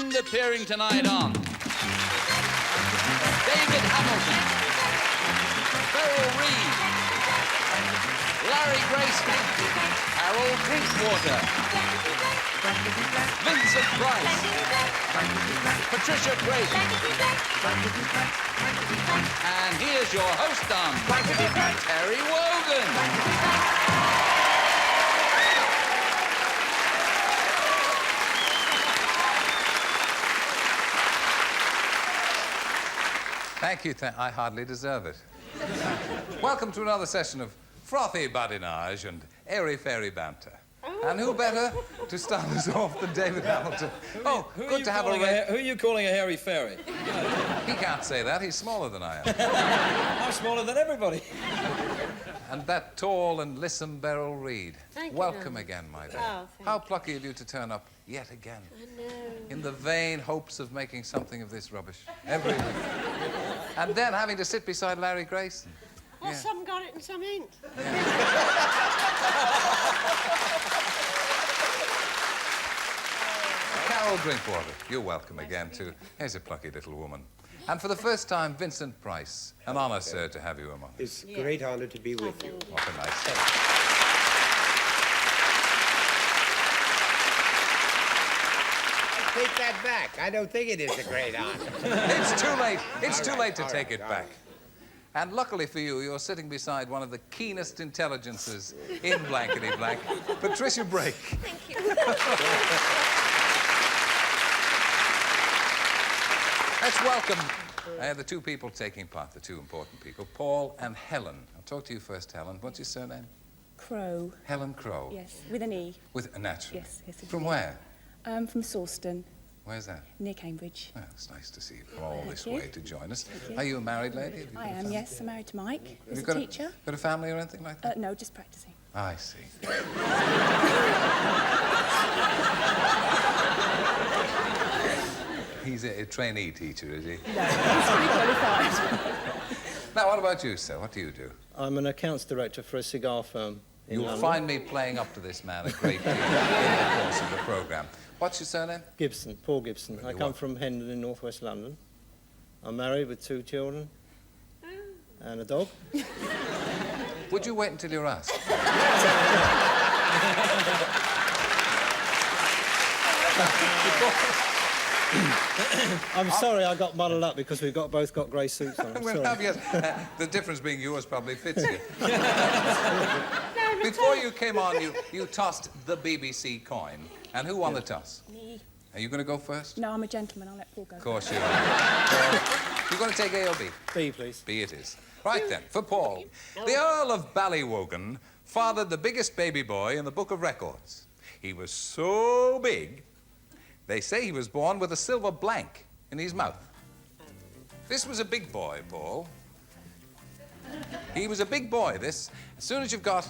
And appearing tonight on David Hamilton, Beryl Reid, Larry Grayson, Harold Drinkwater, Vincent Price, Patricia Brake, and here's your host on Terry Wogan. Thank you. I hardly deserve it. Welcome to another session of frothy badinage and airy-fairy banter. And who better to start us off than David Hamilton? Good to have a... Who are you calling a hairy fairy? He can't say that. He's smaller than I am. I'm smaller than everybody. And that tall and lissom Beryl Reid. Thank you. Welcome again, my dear. Oh, How plucky of you to turn up yet again. I know. In the vain hopes of making something of this rubbish every week. And then having to sit beside Larry Grayson. Well, some got it and some ain't. Carol Drinkwater, you're welcome again, too. Here's a plucky little woman. And for the first time, Vincent Price. An honour, sir, to have you among us. It's a great honour to be with you. What a nice thing. Take that back. I don't think it is a great honour. It's too late. It's too late to all take right, it all back. right. And luckily for you, you're sitting beside one of the keenest intelligences in Blankety Blank, Patricia Brake. Thank you. Let's welcome the two people taking part, the two important people, Paul and Helen. I'll talk to you first, Helen. What's your surname? Crow. Helen Crow. Yes, with an E. With a naturally. Yes, yes. From where? From Sawston, Where's that? near Cambridge. Oh, it's nice to see you come all this you. way to join us. Thank you. Are you a married lady? Have you got I a am, family? yes. I'm married to Mike, Have who's you a got teacher. Got a family or anything like that? No, just practicing. I see. He's a trainee teacher, is he? No, he's fully qualified. Now, what about you, sir? What do you do? I'm an accounts director for a cigar firm in You'll London. find me playing up to this man a great deal in the course of the programme. What's your surname? Gibson, Paul Gibson. Very I well. come from Hendon in northwest London. I'm married with 2 children and a dog. Would you wait until you're asked? I'm sorry I got muddled up because we've both got grey suits on. I'm Well, sorry. yes. The difference being yours probably fits you. Before you came on, you tossed the BBC coin. And who won the toss? Me. Are you going to go first? No, I'm a gentleman. I'll let Paul go. Of course you are. You're going to take A or B? B, please. B it is. Right then, for Paul. The Earl of Ballywogan fathered the biggest baby boy in the Book of Records. He was so big, they say he was born with a silver blank in his mouth. This was a big boy, Paul. He was a big boy, this. As soon as you've got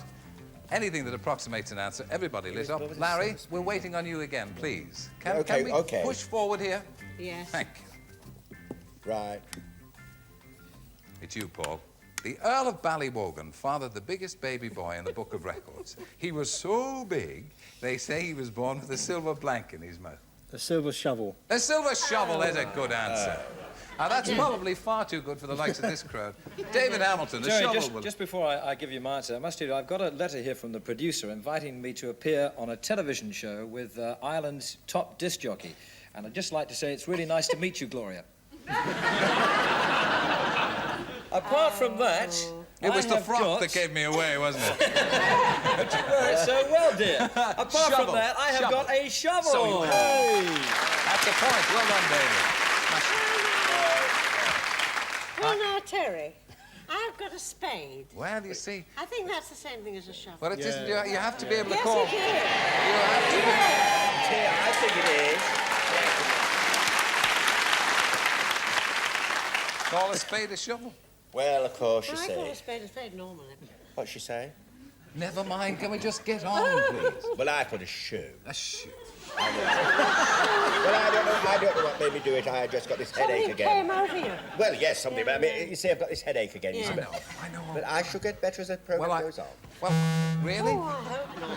anything that approximates an answer, everybody lit up. Larry, we're waiting on you again, please. Can we push forward here? Yes. Thank you. Right. It's you, Paul. The Earl of Ballywogan fathered the biggest baby boy in the Book of Records. He was so big, they say he was born with a silver blank in his mouth. A silver shovel. A silver shovel is a good answer. Now, that's probably far too good for the likes of this crowd. David Hamilton, the Jerry, shovel will... just before I give you my answer, I must tell you, I've got a letter here from the producer inviting me to appear on a television show with Ireland's top disc jockey. And I'd just like to say it's really nice to meet you, Gloria. Apart from that, It was I the have frock got... that gave me away, wasn't it? But you wear it so well, dear. Apart Shovel. from that, I have got a shovel. So you have. Hey. That's the point. Well done, David. Well, now, Terry, I've got a spade. Well, you see... I think that's the same thing as a shovel. Well, it isn't. You have to be able to Yes, call... it is. You have to be... Yeah, I think it is. Call a spade a shovel. Well, of course, you Well, I call a say. spade normally. What's she say? Never mind. Can we just get on, please? Well, I put a shoe. A shoe. Well, I don't know what made me do it. I just got this headache Something again. came over you. Well, yes, something. But I mean, you see, I've got this headache again. You Yeah. see, I know. but I shall get better as the programme goes on. Well, really? Oh, I hope not.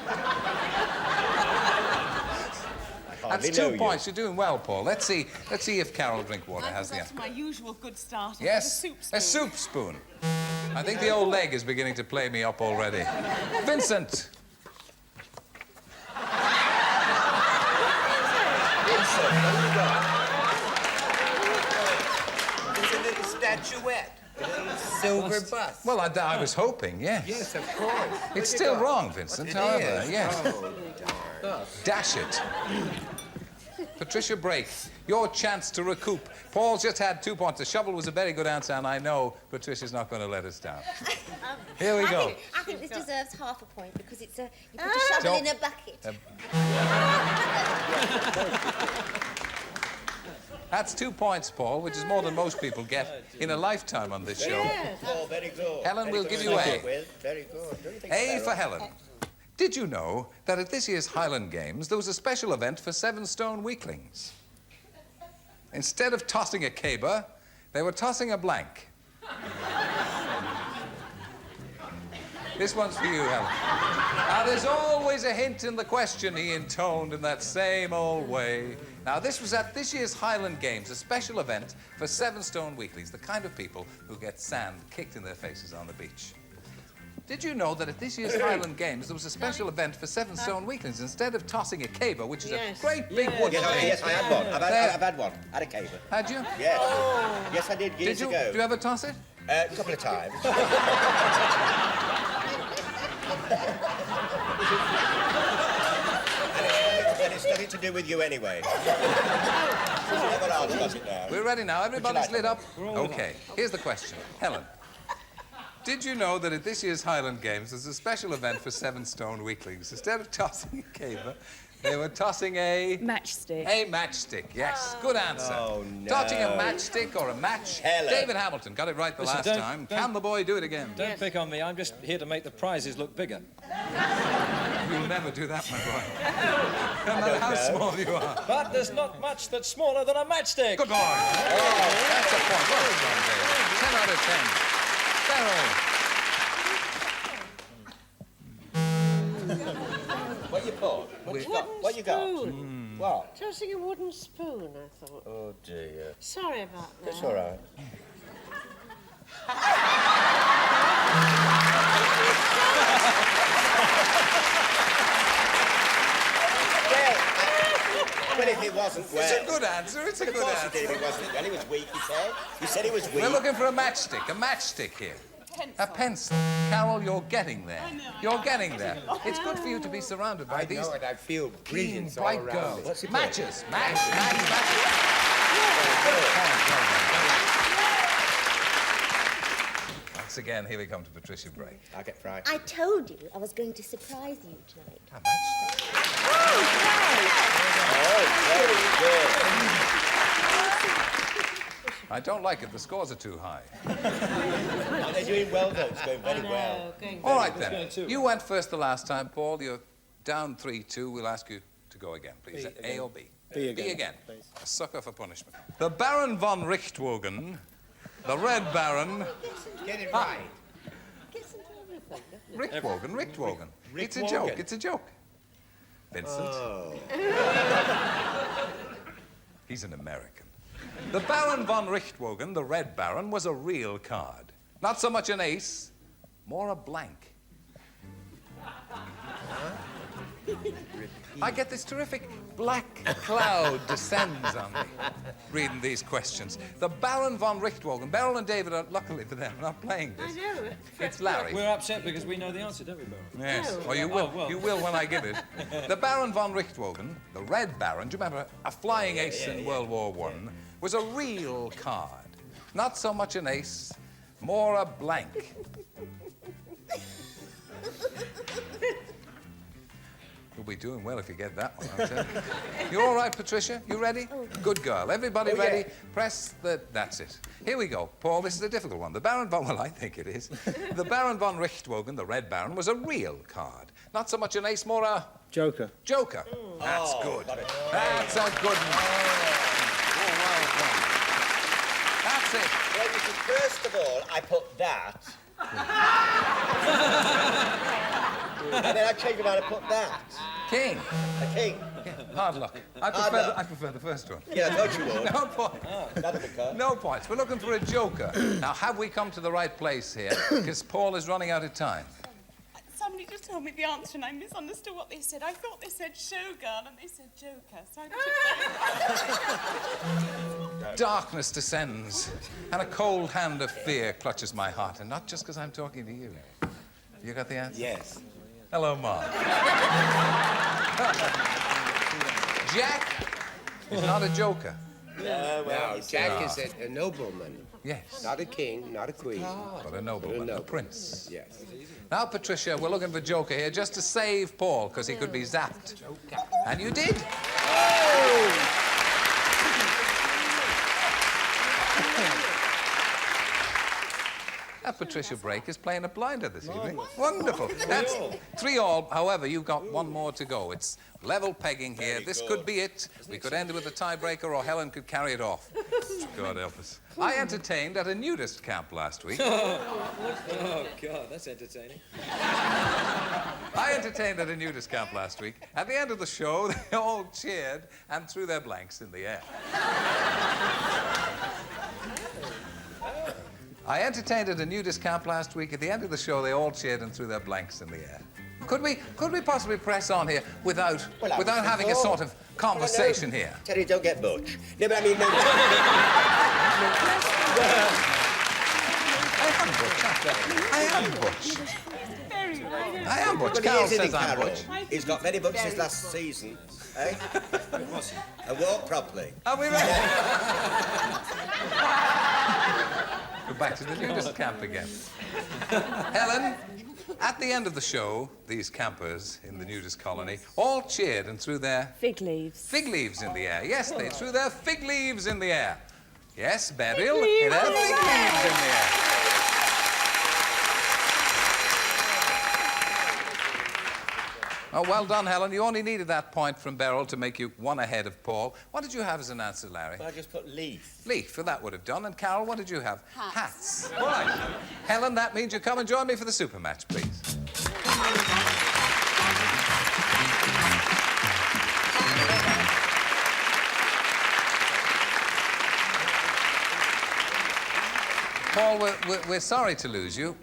I That's hardly know 2 you. points. You're doing well, Paul. Let's see if Carol Drinkwater has the answer. my usual good start. Yes, a soup spoon. I think the old leg is beginning to play me up already. Vincent. Vincent, what have you got? It's a little statuette. A little silver bust. Well, I was hoping, yes. Yes, of course. It's still wrong, Vincent, however, yes. Oh, darn. Dash it. Patricia Brake, your chance to recoup. Paul's just had 2 points. The shovel was a very good answer, and I know Patricia's not going to let us down. Here we go. I think this deserves half a point because it's you put a shovel in a bucket. That's 2 points, Paul, which is more than most people get in a lifetime on this show. Yes. Oh, very good. Helen, Very we'll good. give you A. Very good. Don't you think A so? for Helen. Did you know that at this year's Highland Games, there was a special event for 7-stone weaklings? Instead of tossing a caber, they were tossing a blank. This one's for you, Helen. Now, there's always a hint in the question, he intoned in that same old way. Now, this was at this year's Highland Games, a special event for 7-stone weaklings, the kind of people who get sand kicked in their faces on the beach. Did you know that at this year's Highland Games, there was a special event for 7-stone weaklings? Instead of tossing a caber, which is Yes. a great big wood Yes, thing. yes, I had one. I've had one. I had a caber. Had you? Yes. Yes, I did years Did you? ago. Did you ever toss it? A couple of times. And it's nothing to do with you anyway. Never else does it now. We're ready now. Everybody's like lit them? up? Okay. Here's the question. Helen, did you know that at this year's Highland Games, there's a special event for 7-stone weaklings? Instead of tossing a caber, they were tossing a... Matchstick. A matchstick, yes. Good answer. Oh, no. Tossing a matchstick or a match. Helen. David Hamilton got it right the Listen, last don't- time. don't- Can the boy do it again? Don't pick on me. I'm just here to make the prizes look bigger. You'll never do that, my boy. No matter how small you are. But there's not much that's smaller than a matchstick. Good boy. Oh, that's a point. Well done, David. 10 out of 10. Beryl. What you put? What you got? Spoon. What? Tossing a wooden spoon, I thought. Oh, dear. Sorry about that. It's all right. Well, if it wasn't well... It's a good answer. It's a Of good course answer. he did. It wasn't well. He was weak, he said. He said he was weak. We're looking for a matchstick. A matchstick here. A pencil. Carol, you're getting there. You're getting there. It's good for you to be surrounded by I these know it. I feel keen, brilliant all bright around girls. it. What's it Matches. Match. Once again, here we come to Patricia Brake. I get frightened. I told you I was going to surprise you tonight. A matchstick. I don't like it. The scores are too high. And they're doing well, though. It's going very well. All right, then. You went first the last time, Paul. You're down 3-2. We'll ask you to go again, please. A or B? B again. B again. A sucker for punishment. The Baron von Richthofen, the Red Baron... Get it right. Richthofen. It's a joke. It's a joke. Vincent. Oh. He's an American. The Baron von Richthofen, the Red Baron, was a real card. Not so much an ace, more a blank. I get this terrific black cloud descends on me reading these questions. The Baron von Richthofen. Beryl and David are, luckily for them, not playing this. I know. It's Larry. We're upset because we know the answer, don't we, Beryl? Yes. No. Well, you will. Oh, well. You will when I give it. The Baron von Richthofen, the Red Baron, do you remember, a flying ace in World War I, was a real card. Not so much an ace, more a blank. You'll be doing well if you get that one, I'll tell you. You all right, Patricia? You ready? Good girl. Everybody ready? yeah. Press the... That's it. Here we go. Paul, this is a difficult one. The Baron von... Well, I think it is. The Baron von Richthofen, the Red Baron, was a real card. Not so much an ace, more a... Joker. Joker. That's good. That's a good one. Oh, well done. That's it. Well, you see, first of all, I put that. And then I changed it around and put that. King. A king. Hard luck. I prefer the first one. Yeah, I thought you would. No points. That'll be good. No points. We're looking for a joker. Now, have we come to the right place here? Because Paul is running out of time. Somebody just told me the answer and I misunderstood what they said. I thought they said showgirl and they said joker. So I took Darkness descends, and a cold hand of fear clutches my heart, and not just because I'm talking to you. You got the answer? Yes. Hello, Mark. Jack is not a joker. Well, Jack is a nobleman. Yes, Not a king, not a queen. but a nobleman, a prince. Yes. Now, Patricia, we're looking for Joker here just to save Paul, because he could be zapped. And you did. Now, Patricia Brake is playing a blinder this evening. Wonderful. That's 3-all. However, you've got one more to go. It's level pegging here. This could be it. We could end it with a tiebreaker, or Helen could carry it off. God help us. I entertained at a nudist camp last week. Oh, God, that's entertaining. I entertained at a nudist camp last week. At the end of the show, they all cheered and threw their blanks in the air. I entertained at a nudist camp last week. At the end of the show, they all cheered and threw their blanks in the air. Could we possibly press on here without having a sort of conversation here? Terry, don't get butch. No, but I mean, no. I am butch. I am butch. Well, Carol he is, isn't says he, I'm Carol? butch. He's got many books since last season, eh? And walk properly. Are we ready? Go back to the nudist camp again. Helen, at the end of the show, these campers in the nudist colony all cheered and threw their Fig leaves. fig leaves in the air. Yes, they threw their fig leaves in the air. Yes, Beryl, their fig leaves in the air. Oh, well done, Helen. You only needed that point from Beryl to make you one ahead of Paul. What did you have as an answer, Larry? I just put leaf. Leaf, for that would have done. And Carol, what did you have? Hats. All right. Helen, that means you come and join me for the super match, please. Paul, we're sorry to lose you,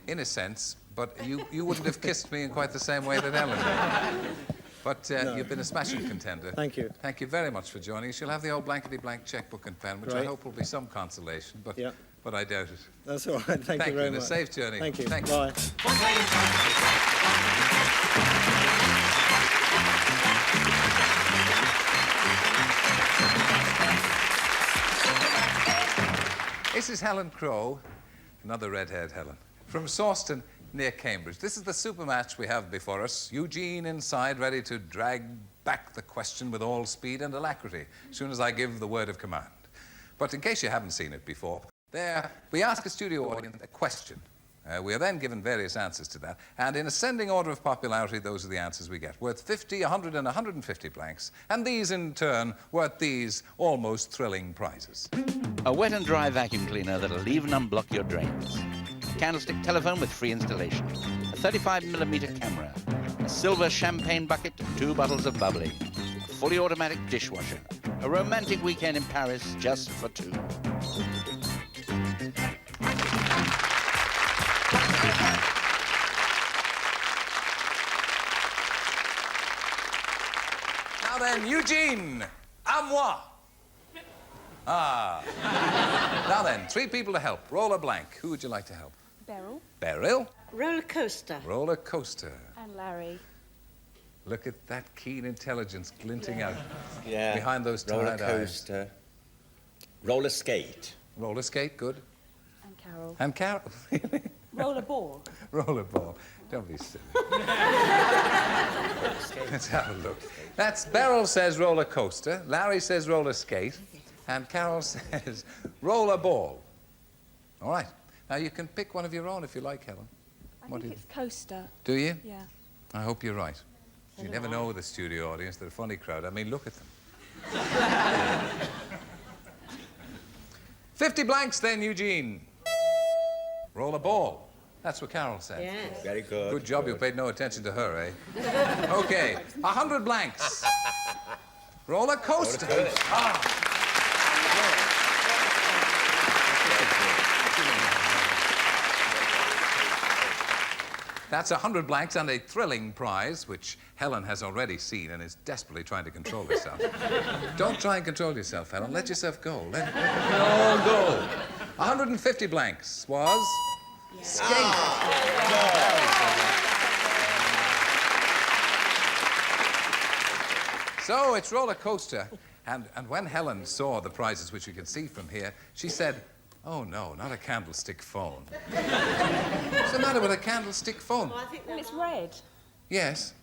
in a sense, but you wouldn't have kissed me in quite the same way that Helen did. But you've been a smashing contender. Thank you. Thank you very much for joining us. You'll have the old Blankety Blank checkbook and pen, which I Right. hope will be some consolation, but, Yeah. but I doubt it. That's all right. Thank you very and much. a safe journey. Thank you. Thank you. Bye. This is Helen Crowe, another red-haired Helen, from Sawston, near Cambridge. This is the super match we have before us. Eugene inside, ready to drag back the question with all speed and alacrity, as soon as I give the word of command. But in case you haven't seen it before, there we ask a studio audience a question. We are then given various answers to that, and in ascending order of popularity, those are the answers we get, worth 50, 100, and 150 blanks, and these, in turn, worth these almost thrilling prizes. A wet and dry vacuum cleaner that'll leave and unblock your drains. A candlestick telephone with free installation. A 35mm camera. A silver champagne bucket and 2 bottles of bubbly. A fully automatic dishwasher. A romantic weekend in Paris just for 2. Now then, Eugene, à moi. Ah. Now then, 3 people to help. Roll a blank. Who would you like to help? Beryl. Beryl. Roller coaster. Roller coaster. And Larry. Look at that keen intelligence glinting out Yeah. behind those roller tired eyes. coaster. Roller skate. Roller skate, good. And Carol. And Carol. Roller ball. Roller ball. Don't be silly. Let's have a look. That's Beryl says roller coaster, Larry says roller skate, and Carol says roller ball. All right. Now you can pick one of your own if you like, Helen. I What think do you- it's coaster. Do you? Yeah. I hope you're right. You never know with the studio audience. They're a funny crowd. I mean, look at them. 50 blanks then, Eugene. Roll a ball. That's what Carol said. Yes. Very good. Good job you paid no attention to her, eh? Okay, 100 blanks. Roller coaster. That's 100 blanks and a thrilling prize, which Helen has already seen and is desperately trying to control herself. Don't try and control yourself, Helen. Let yourself go. Let it all go. 150 blanks was... skate. So it's roller coaster. And when Helen saw the prizes, which you can see from here, she said, "Oh, no, not a candlestick phone." What's the matter with a candlestick phone? Well, I think Well, it's red. Yes.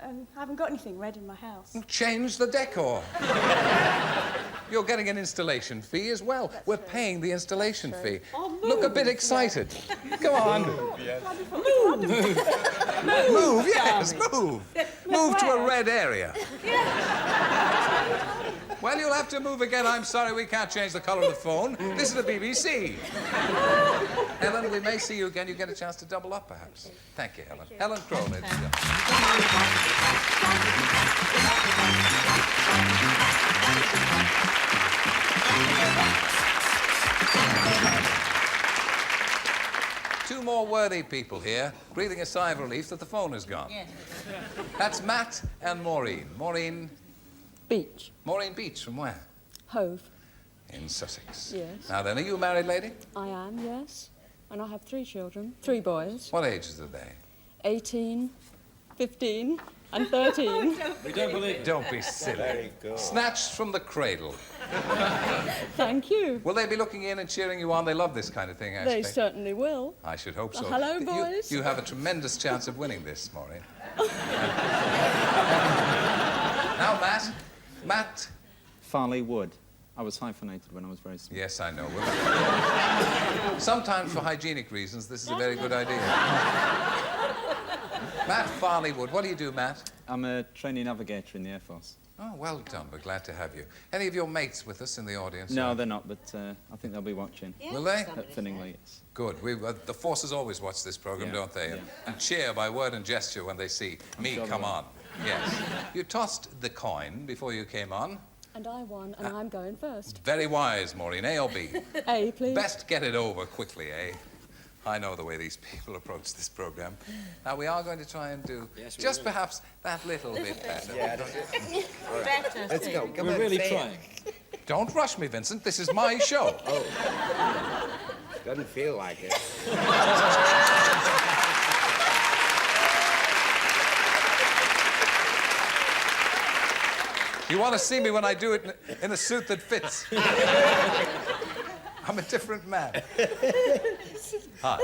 I haven't got anything red in my house. Change the decor. You're getting an installation fee as well. We're paying the installation fee. Oh, Look a bit excited. Go on. Move. Move, yes, move. Move to a red area. Well, you'll have to move again. I'm sorry, we can't change the colour of the phone. This is the BBC. Helen, we may see you again. You get a chance to double up, perhaps. Thank you, Helen. Helen Crow, ladies and gentlemen. Two more worthy people here, breathing a sigh of relief that the phone is gone. Yes. That's Matt and Maureen. Maureen Beach. Beach, from where? Hove. In Sussex. Yes. Now then, are you a married lady? I am, yes. And I have 3 children, 3 boys. What ages are they? 18, 15, and 13. We don't believe it. Don't be silly. Very good. Snatched from the cradle. Thank you. Will they be looking in and cheering you on? They love this kind of thing, I They expect. certainly will. I should hope so. Hello, boys. You have a tremendous chance of winning this, Maureen. Now, Matt. Farley Wood. I was hyphenated when I was very small. Yes, I know. Sometimes, for hygienic reasons, this is a very good idea. Matt Farley Wood. What do you do, Matt? I'm a trainee navigator in the Air Force. Oh, well done. We're glad to have you. Any of your mates with us in the audience? No, they're not, but I think they'll be watching. Yes. Will they? At Finningley, yes. Good. The forces always watch this program, Yeah, don't they? yeah. And cheer by word and gesture when they see me sure come they will. on. Yes. You tossed the coin before you came on. And I won, and I'm going first. Very wise, Maureen. A or B? A, please. Best get it over quickly, eh? I know the way these people approach this program. Now, we are going to try and do just perhaps that little bit better. Yeah, that's it. Better. Let's go. Come We're on, really say it. trying. Don't rush me, Vincent. This is my show. Doesn't feel like it. You want to see me when I do it in a suit that fits. I'm a different man. Hi.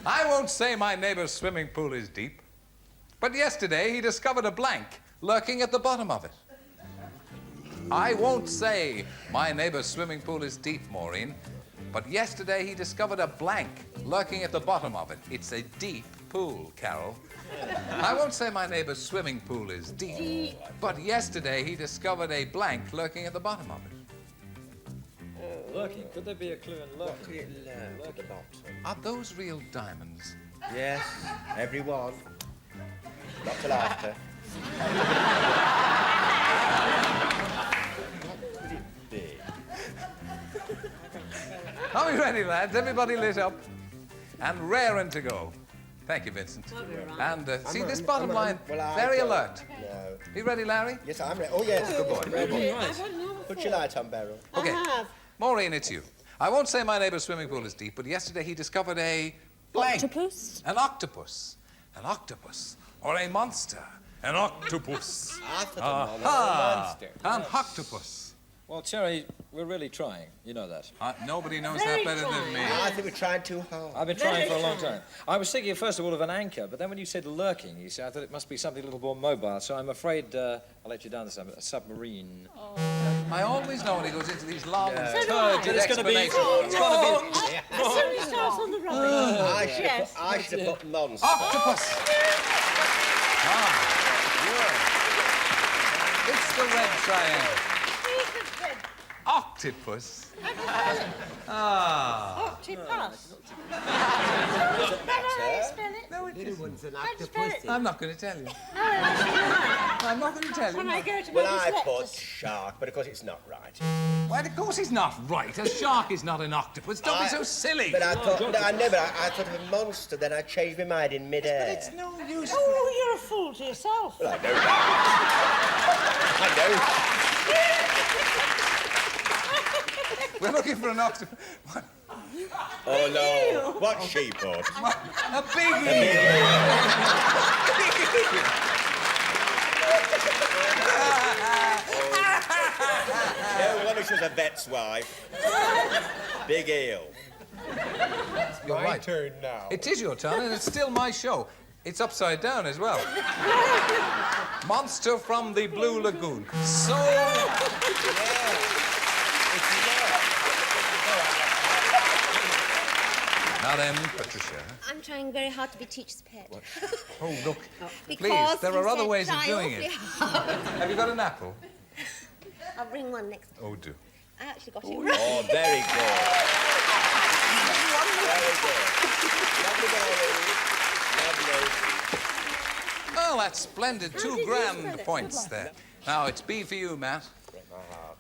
I won't say my neighbor's swimming pool is deep, but yesterday he discovered a blank lurking at the bottom of it. I won't say my neighbor's swimming pool is deep, Maureen, but yesterday he discovered a blank lurking at the bottom of it. It's a deep pool, Carol. I won't say my neighbor's swimming pool is deep, but yesterday he discovered a blank lurking at the bottom of it. Lurking. Could there be a clue in What lurking? did it learn at the bottom? Are those real diamonds? Yes, everyone. Not till after. What could it be? Are we ready, lads? Everybody lit up and raring to go. Thank you, Vincent. And see this bottom line, very alert. No. You ready, Larry? Yes, I'm ready. Oh, yes, good boy. Ready. Right. Put your light on, Beryl. Okay. I have. Maureen, it's you. I won't say my neighbor's swimming pool is deep, but yesterday he discovered a blank. Octopus. An octopus. An octopus. Or a monster. An octopus. Aha! An octopus. Well, Terry, we're really trying. You know that. Nobody knows that better than me. I think we're trying too hard. I've been trying for a long time. I was thinking, first of all, of an anchor, but then when you said lurking, you see, I thought it must be something a little more mobile, so I'm afraid I'll let you down this time. A submarine. I always know when he goes into these long, So do I. turgid It's gonna be- explanations. It's got to be... As soon as it starts on the rubbish. Yes. I should have put monster. Octopus! It's the red triangle. Octopus? Octopus. Doesn't matter. Spell it. No, it isn't. One's an How do you spell octopus. it? I'm not going to tell you. Oh, that's I'm not going to tell you. when I go to Well, my I put dyslexia. shark, but of course it's not right. Well, of course he's not right. A shark is not an octopus. Don't be so silly. But I thought, no, I thought of a monster, then I changed my mind in mid-air. It's no use. Oh, you're a fool to yourself. Well, I know that. We're looking for an octopus. What? Oh, no. What she put? A big eel. No wonder she was a vet's wife. Big eel. You're My right. turn now. It is your turn, and it's still my show. It's upside down as well. Monster from the Blue Lagoon. So... Now then, Patricia. I'm trying very hard to be teacher's pet. Oh, look. Because Please, there you are other said ways of try doing awfully it. hard. Have you got an apple? I'll bring one next time. Oh, do. I actually got it right. Oh, very good. Very good. Lovely, Lovely. Oh, that's splendid. How 2 did you grand spell it? points there. Now, it's B for you, Matt,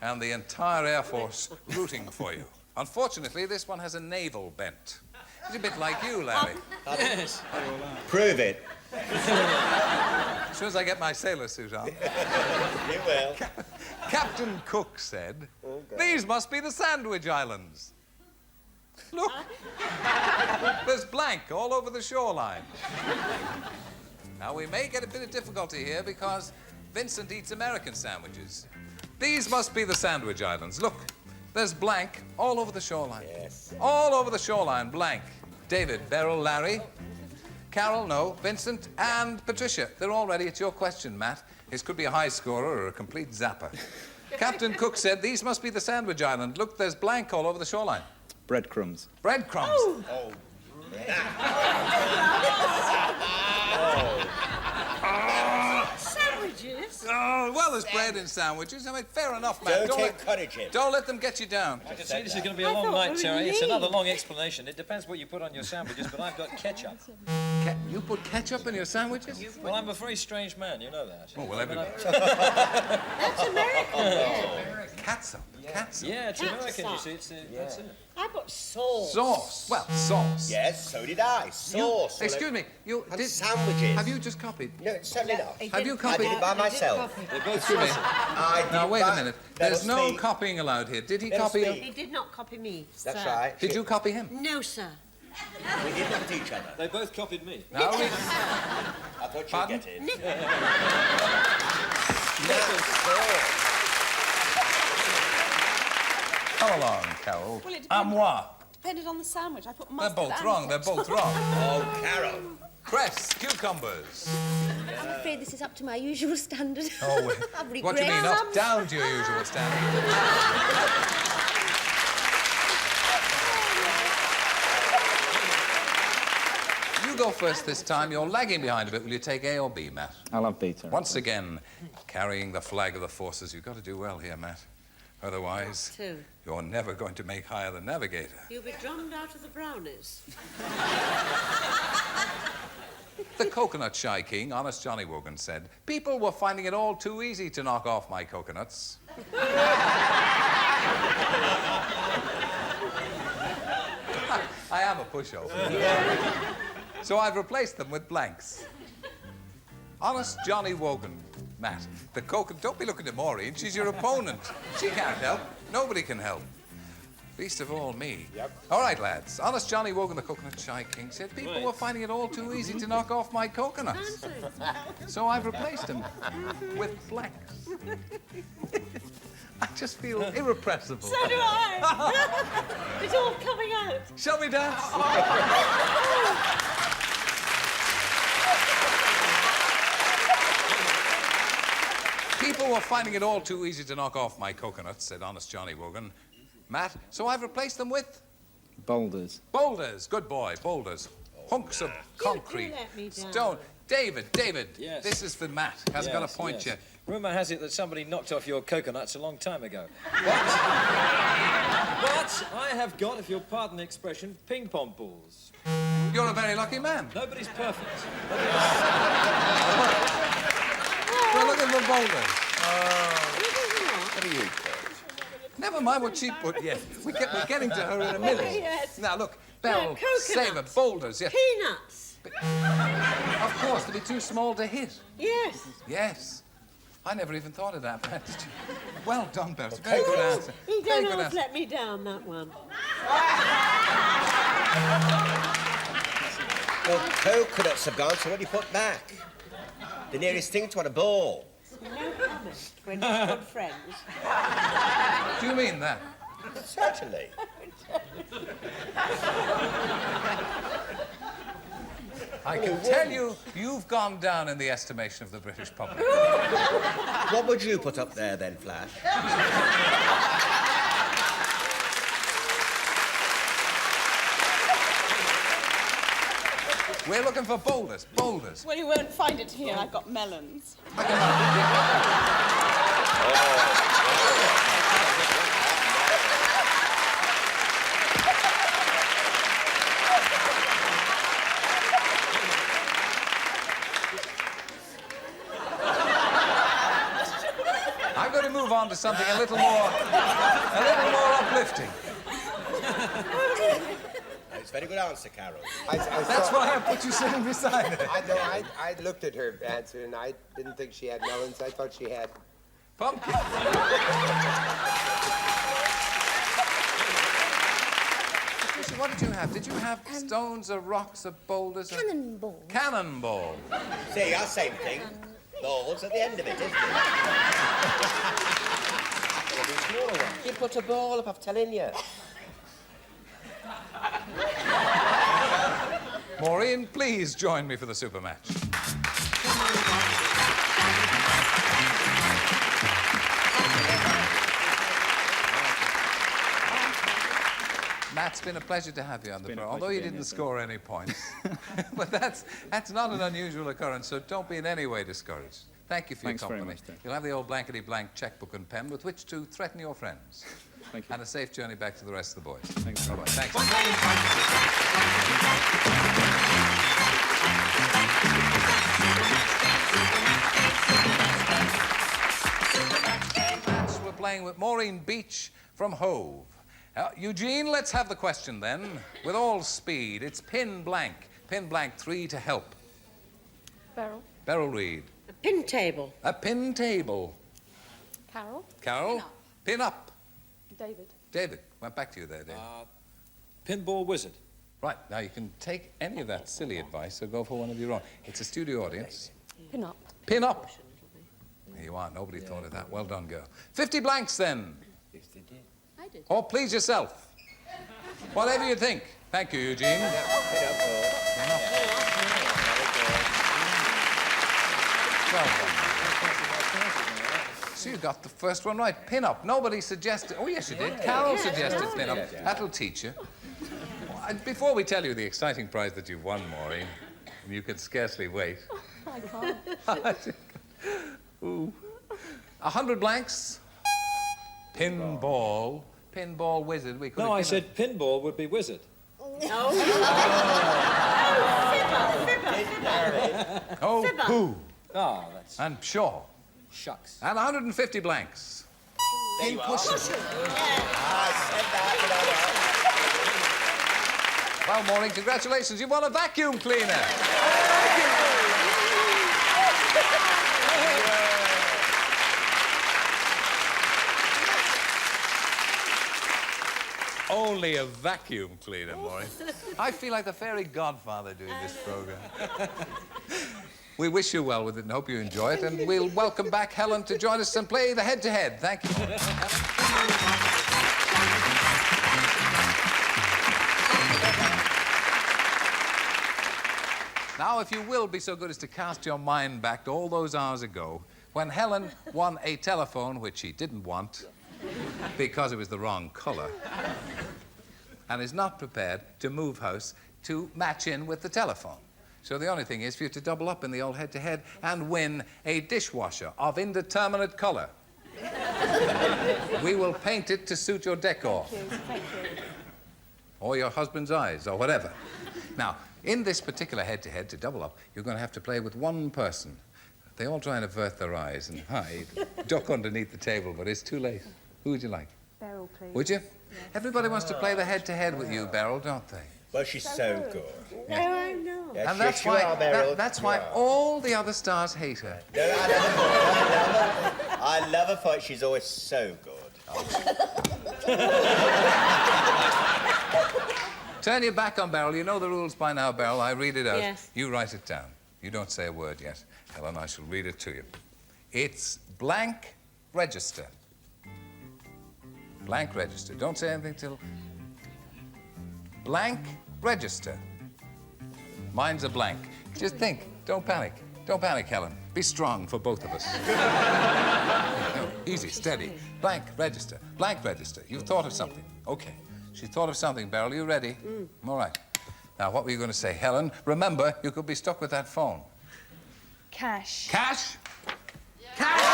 and the entire Air Force rooting for you. Unfortunately, this one has a naval bent. It's a bit like you, Larry. Yes. Prove it. As soon as I get my sailor suit on. You will. Captain Cook said, these must be the Sandwich Islands. Look, there's blank all over the shoreline. Now, we may get a bit of difficulty here because Vincent eats American sandwiches. These must be the Sandwich Islands. Look, there's blank all over the shoreline. Yes. All over the shoreline, blank. David, Beryl, Larry, Carol, no, Vincent, and Patricia. They're all ready. It's your question, Matt. This could be a high scorer or a complete zapper. Captain Cook said, these must be the Sandwich Island. Look, there's blank all over the shoreline. Breadcrumbs. Breadcrumbs. Oh. Sandwiches? Oh, well, there's bread in sandwiches. I mean, fair enough, Matt. Don't encourage him. Don't let them get you down. I can see this is going to be a I long thought night, we Terry. It's knew. another long explanation. It depends what you put on your sandwiches, but I've got ketchup. You put ketchup in your sandwiches? Well, I'm a very strange man, you know that. Oh, well, everybody. That's American. Catsup. Catsup. Yeah, it's American, you see. That's it. I got sauce. Sauce. Well, sauce. Yes, so did I. Sauce. Excuse me. You And did. sandwiches. Have you just copied? No, certainly not. Have you I copied? did it by myself. They're both Excuse me. I did Now, it wait a by- minute. Let There's us no speak. copying allowed here. Did he Let us copy you? speak. He did not copy me, That's sir. right. Did you copy him? No, sir. We did look at each other. They both copied me. Now, I thought you'd Pardon? get it. come along, Carol. Well, it À depended- moi. Depended on the sandwich. I put They're mustard both and wrong. They're ketchup. both wrong. Oh, Carol. Cress, cucumbers. I'm afraid this is up to my usual standard. Oh, wait. I What do you mean? regret. Up, down to your usual standard. You go first this time. You're lagging behind a bit. Will you take A or B, Matt? I'll have Peter. Once again, carrying the flag of the forces. You've got to do well here, Matt. Otherwise, Too. you're never going to make higher than navigator. You'll be drummed out of the brownies. The coconut shy king, Honest Johnny Wogan, said, people were finding it all too easy to knock off my coconuts. I am a pushover. So I've replaced them with blanks. Honest Johnny Wogan, Matt. The coconut. Don't be looking at Maureen. She's your opponent. She can't help. Nobody can help. Least of all me. Yep. All right, lads. Honest Johnny Wogan, the coconut shy king, said people were finding it all too easy to knock off my coconuts. So I've replaced them with blanks. I just feel irrepressible. So do I. It's all coming out. Shall we dance? People were finding it all too easy to knock off my coconuts, said Honest Johnny Wogan. Matt, so I've replaced them with Boulders. boulders. Good boy, boulders. Hunks of concrete, let me down. stone. David, Yes. this is for Matt. Hasn't got a point yet. Rumour has it that somebody knocked off your coconuts a long time ago. But I have got, if you'll pardon the expression, ping-pong balls. You're a very lucky man. Nobody's perfect. We're looking for boulders. What are you, Kurt? Never mind what she put. Yes, we're getting to her in a minute. Yes. Now look, Beryl, coconuts. save it. Boulders, yes. Peanuts. Of course, they'll be too small to hit. Yes. Yes. I never even thought of that. Well done, Beryl. It's a very good answer. You Very don't good always answer. let me down, that one. Well, coconuts have gone, so what do you put back? The nearest thing to a ball. No comment. We're not good friends. Do you mean that? Certainly. I can tell you, you've gone down in the estimation of the British public. What would you put up there then, Flash? We're looking for boulders. Boulders. Well, you won't find it here. I've got melons. I'm going to move on to something a little more uplifting. It's a very good answer, Carol. That's why I put you sitting beside her. I know. I looked at her answer, and I didn't think she had melons. I thought she had... Pumpkin. Patricia, what did you have? Did you have stones or rocks or boulders? Cannonball. Cannonball. See, our same thing. Balls at the end of it, isn't it? You put a ball up, I'm telling you. Maureen, please join me for the super match. Matt, it's been a pleasure to have you on the program, although you didn't score any points. But that's not an unusual occurrence, so don't be in any way discouraged. Thank you for Thanks your very company. much, Dave. You'll have the old blankety blank checkbook and pen with which to threaten your friends. Thank you. And a safe journey back to the rest of the boys. Thanks very much. Thanks. We're playing with Maureen Beach from Hove. Eugene, let's have the question then. With all speed, it's pin blank. Pin blank 3 to help. Beryl. Beryl Reid. A pin table. A pin table. Carol. Carol. Pin up. David. David, went back to you there, David. Pinball wizard. Right, now you can take any of that silly advice or go for one of your own. It's a studio audience. Pin up. Pin up. There you are. Nobody thought of that. Well done, girl. 50 blanks, then. I did. Or please yourself. Whatever you think. Thank you, Eugene. Well done. So you got the first one right. Pin up. Nobody suggested... Oh, yes, you did. Carol suggested pin up. That'll teach you. Before we tell you the exciting prize that you've won, Maureen, and you can scarcely wait. I can't. Ooh. 100 blanks. Pinball. Pinball wizard. We could No, I said pinball would be wizard. Oh, pooh. Oh, that's... And pshaw. Shucks. And 150 blanks. There you are. I said that, Well, Maureen, congratulations. You've won a vacuum cleaner. Only a vacuum cleaner, Maureen. I feel like the fairy godfather doing this program. We wish you well with it and hope you enjoy it. And we'll welcome back Helen to join us and play the head-to-head. Thank you. Now, if you will be so good as to cast your mind back to all those hours ago when Helen won a telephone which she didn't want because it was the wrong colour and is not prepared to move house to match in with the telephone. So the only thing is for you to double up in the old head-to-head and win a dishwasher of indeterminate colour. We will paint it to suit your decor. Thank you. Or your husband's eyes, or whatever. Now, in this particular head-to-head, to double up, you're going to have to play with one person. They all try and avert their eyes and hide, duck underneath the table, but it's too late. Who would you like? Beryl, please. Would you? Yes. Everybody wants to play the head-to-head with you, Beryl, don't they? Well, she's so good. No, I'm not. Yes, And that's yes, you why, are, Beryl. that's You why are. all the other stars hate her. No, I love her. I love her fight. She's always so good. Turn your back on Beryl. You know the rules by now, Beryl. I read it out. Yes. You write it down. You don't say a word yet. Helen, I shall read it to you. It's blank register. Blank register. Don't say anything till... Blank register. Mine's a blank. Just think. Don't panic. Don't panic, Helen. Be strong for both of us. No, easy, steady. Blank register. Blank register. You've thought of something. Okay. She's thought of something, Beryl. Are you ready? All right. Now, what were you going to say, Helen? Remember, you could be stuck with that phone. Cash. Cash? Yeah. Cash!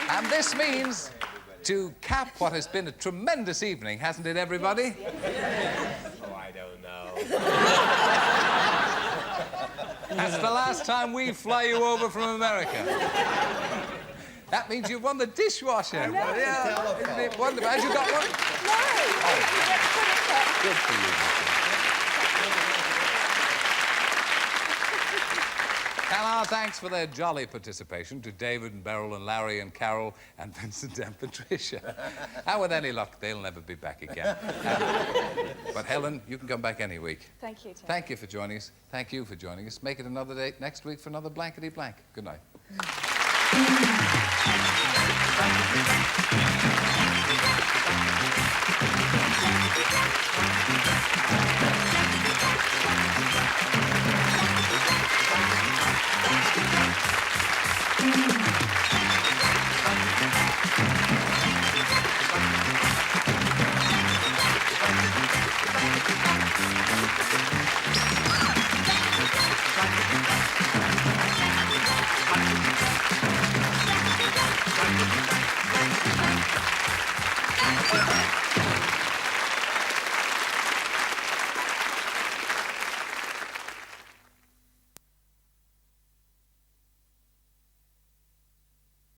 And this means to cap what has been a tremendous evening, hasn't it, everybody? Oh, I don't know. That's the last time we fly you over from America. That means you've won the dishwasher. Yeah, isn't it wonderful? Have you got one? No! Oh, good for you. And our thanks for their jolly participation to David and Beryl and Larry and Carol and Vincent and Patricia. And with any luck, they'll never be back again. But Helen, you can come back any week. Thank you, Tim. Thank you for joining us. Thank you for joining us. Make it another date next week for another Blankety Blank. Good night.